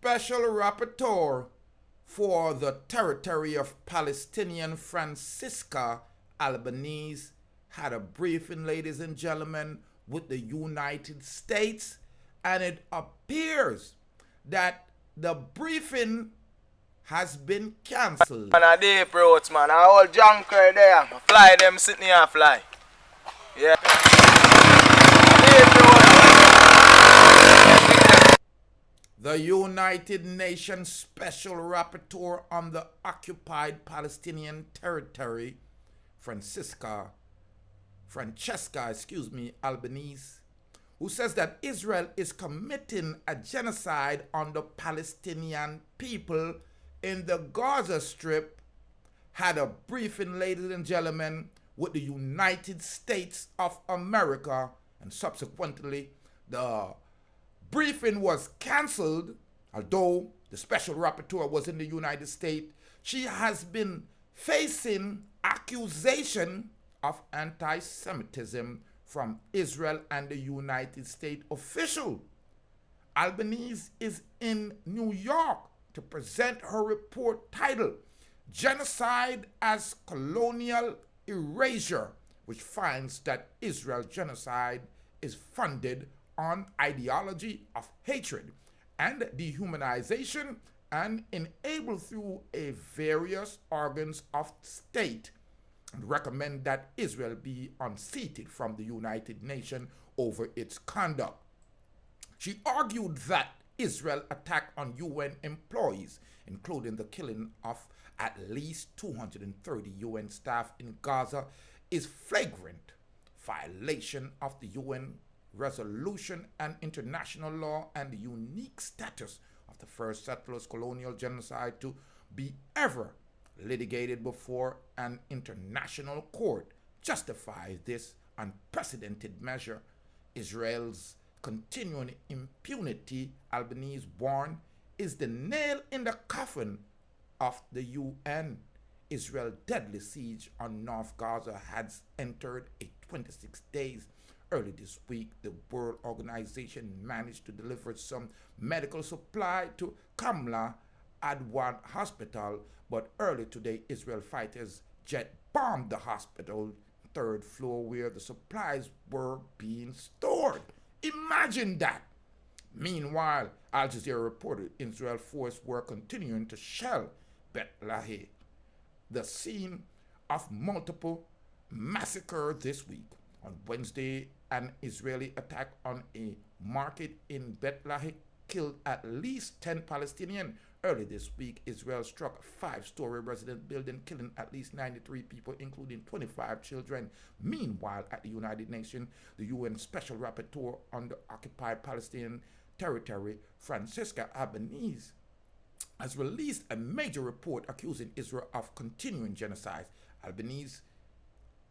Special Rapporteur for the Territory of Palestinian Francesca Albanese had a briefing, ladies and gentlemen, with the United States, and it appears that the briefing has been cancelled. Man, a deep roads, man. A whole junker there. Fly them sitting here, fly. Yeah. The United Nations Special Rapporteur on the Occupied Palestinian Territory, Francesca Albanese, who says that Israel is committing a genocide on the Palestinian people in the Gaza Strip, had a briefing, ladies and gentlemen, with the United States of America, and subsequently the briefing was cancelled. Although the special rapporteur was in the United States, she has been facing accusation of anti-Semitism from Israel and the United States official. Albanese is in New York to present her report titled Genocide as Colonial Erasure, which finds that Israel's genocide is funded on ideology of hatred and dehumanization and enabled through a various organs of state, and recommend that Israel be unseated from the United Nations over its conduct. She argued that Israel attack on UN employees, including the killing of at least 230 UN staff in Gaza, is flagrant violation of the UN resolution and international law and the unique status of the first settlers' colonial genocide to be ever litigated before an international court. Justify this unprecedented measure. Israel's continuing impunity, Albanese warned, is the nail in the coffin of the UN. Israel's deadly siege on North Gaza has entered a 26 days. Early this week, the World Organization managed to deliver some medical supply to Kamla Adwan Hospital, but early today, Israel fighters jet bombed the hospital third floor where the supplies were being stored. Imagine that. Meanwhile, Al Jazeera reported Israel forces were continuing to shell Bet Lahi, the scene of multiple massacres this week. On Wednesday, an Israeli attack on a market in Bet Lahi killed at least 10 Palestinians. Early this week, Israel struck a 5-story resident building, killing at least 93 people, including 25 children. Meanwhile, at the United Nations, the UN Special Rapporteur on the Occupied Palestinian Territory, Francesca Albanese, has released a major report accusing Israel of continuing genocide. Albanese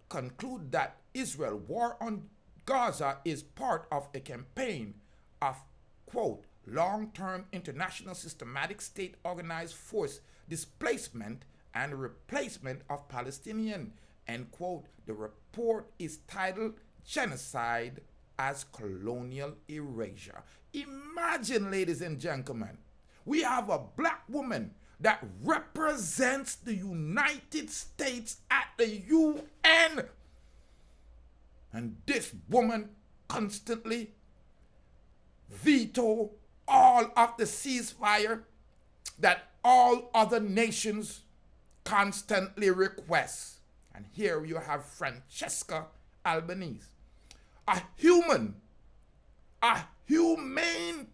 conclude that Israel war on Gaza is part of a campaign of, quote, long-term international systematic state-organized force displacement and replacement of Palestinians, end quote. The report is titled Genocide as Colonial Erasure. Imagine, ladies and gentlemen, we have a black woman that represents the United States at the UN. And this woman constantly veto all of the ceasefire that all other nations constantly request. And here you have Francesca Albanese, a humane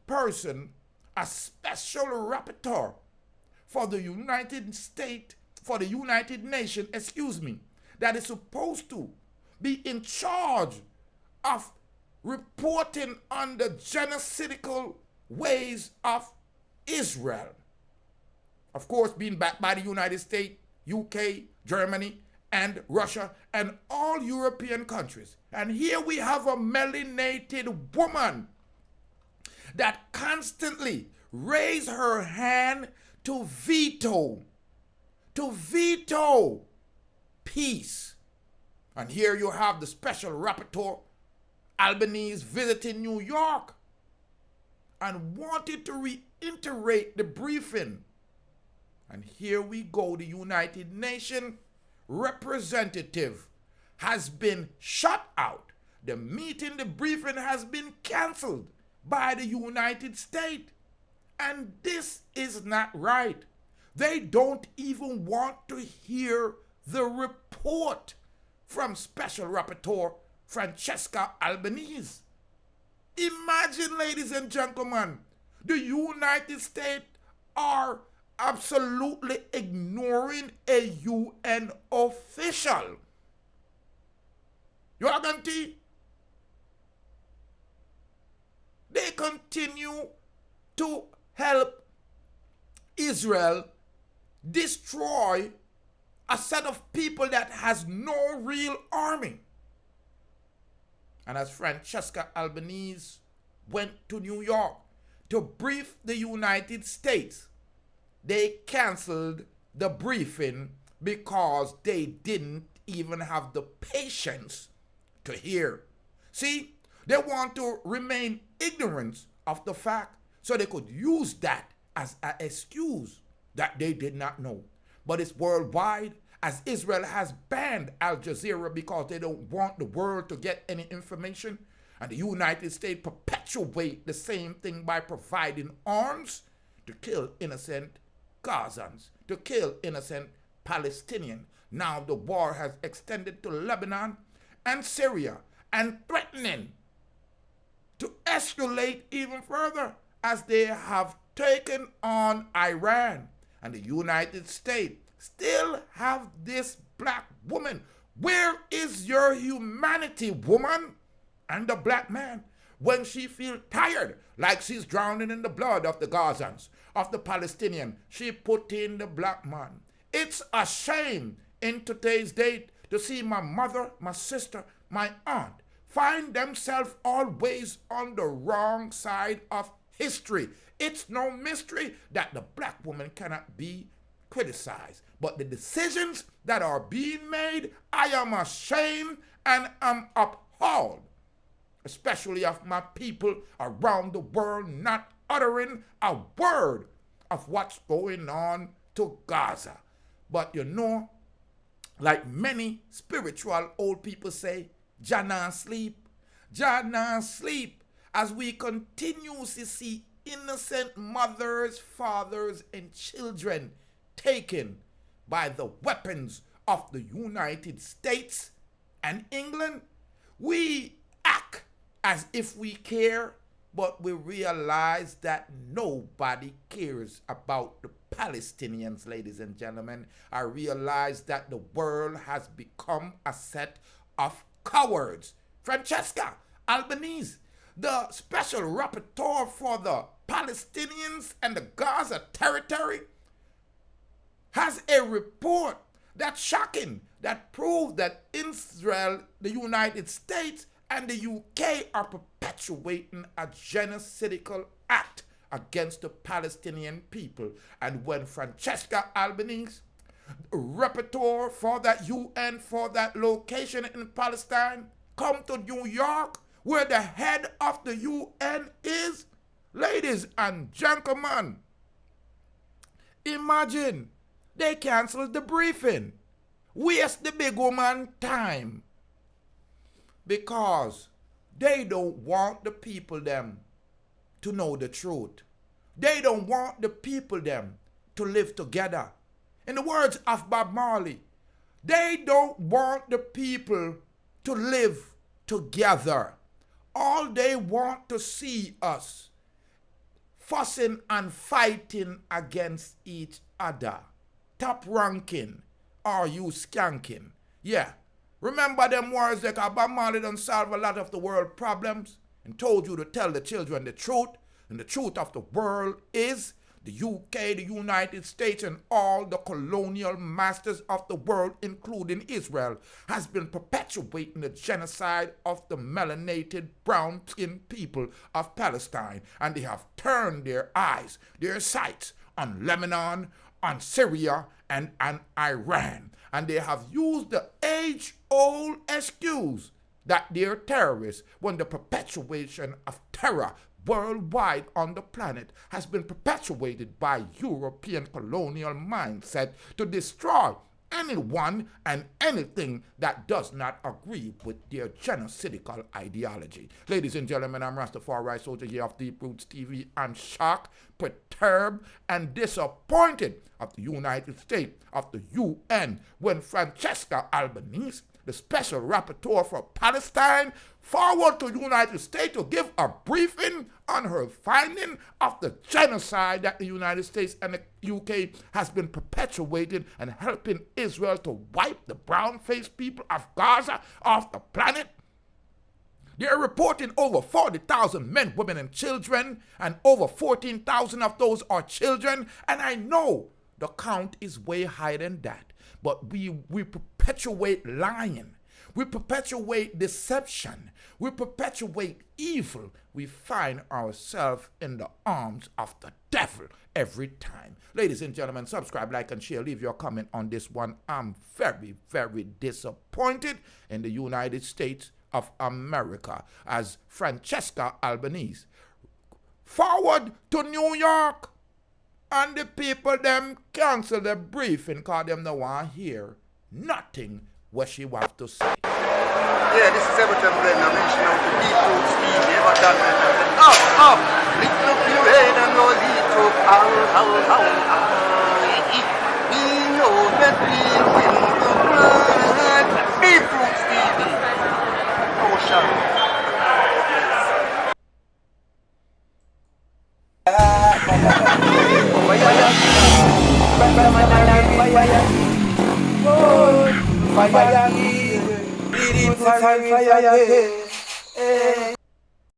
person, a special rapporteur for the United Nations, that is supposed to be in charge of reporting on the genocidal ways of Israel. Of course, being backed by the United States, UK, Germany, and Russia, and all European countries. And here we have a melanated woman that constantly raised her hand to veto peace. And here you have the special rapporteur, Albanese, visiting New York. and wanted to reiterate the briefing. And here we go, the United Nations representative has been shut out. The meeting, the briefing has been cancelled by the United States. And this is not right. They don't even want to hear the report from Special Rapporteur Francesca Albanese. Imagine, ladies and gentlemen, the United States are absolutely ignoring a UN official. You understand? They continue to help Israel destroy a set of people that has no real army. And as Francesca Albanese went to New York to brief the United States, they canceled the briefing because they didn't even have the patience to hear. See, they want to remain ignorant of the fact so they could use that as an excuse that they did not know. But it's worldwide, as Israel has banned Al Jazeera because they don't want the world to get any information. And the United States perpetuate the same thing by providing arms to kill innocent Gazans, to kill innocent Palestinians. Now the war has extended to Lebanon and Syria and threatening to escalate even further as they have taken on Iran. And the United States still have this black woman. Where is your humanity, woman? And the black man, when she feels tired, like she's drowning in the blood of the Gazans, of the Palestinian, she put in the black man. It's a shame in today's date to see my mother, my sister, my aunt find themselves always on the wrong side of history. It's no mystery that the black woman cannot be criticized. But the decisions that are being made, I am ashamed and am appalled, especially of my people around the world not uttering a word of what's going on to Gaza. But you know, like many spiritual old people say, Jah nah sleep, Jah nah sleep, as we continue to see innocent mothers, fathers, and children taken by the weapons of the United States and England. We act as if we care, but we realize that nobody cares about the Palestinians, ladies and gentlemen. I realize that the world has become a set of cowards. Francesca Albanese, the special rapporteur for the Palestinians and the Gaza territory, has a report that's shocking, that proves that Israel, the United States, and the UK are perpetuating a genocidal act against the Palestinian people. And when Francesca Albanese, rapporteur for that UN, for that location in Palestine, come to New York, where the head of the UN is, ladies and gentlemen, imagine they canceled the briefing. Waste the big woman time. Because they don't want the people them to know the truth. They don't want the people them to live together. In the words of Bob Marley, they don't want the people to live together. All they want to see us fussing and fighting against each other. Top ranking, are you skanking? Yeah. Remember them words that Bob Marley done solve a lot of the world problems and told you to tell the children the truth. And the truth of the world is the UK, the United States, and all the colonial masters of the world, including Israel, has been perpetuating the genocide of the melanated, brown-skinned people of Palestine. And they have turned their eyes, their sights on Lebanon, on Syria, and on Iran. And they have used the age-old excuse that they're terrorists when the perpetuation of terror worldwide on the planet has been perpetuated by European colonial mindset to destroy anyone and anything that does not agree with their genocidal ideology. Ladies and gentlemen, I'm Rastafari, soldier here of Deep Roots TV, and shocked, perturbed, and disappointed of the United States, of the UN, when Francesca Albanese, the special rapporteur for Palestine, forward to the United States to give a briefing on her finding of the genocide that the United States and the UK has been perpetuating and helping Israel to wipe the brown-faced people of Gaza off the planet. They are reporting over 40,000 men, women, and children, and over 14,000 of those are children, and I know the count is way higher than that. But we perpetuate lying. We perpetuate deception. We perpetuate evil. We find ourselves in the arms of the devil every time. Ladies and gentlemen, subscribe, like, and share. Leave your comment on this one. I'm very, very disappointed in the United States of America as Francesca Albanese forward to New York. And the people them cancel the briefing because them no want hear nothing what she have to say. Yeah, this is everything when I mention out the Deep Roots TV, ever done it. Up, lift up your head and go lead up, we know that we will go Deep Roots TV. Oh, shut fire,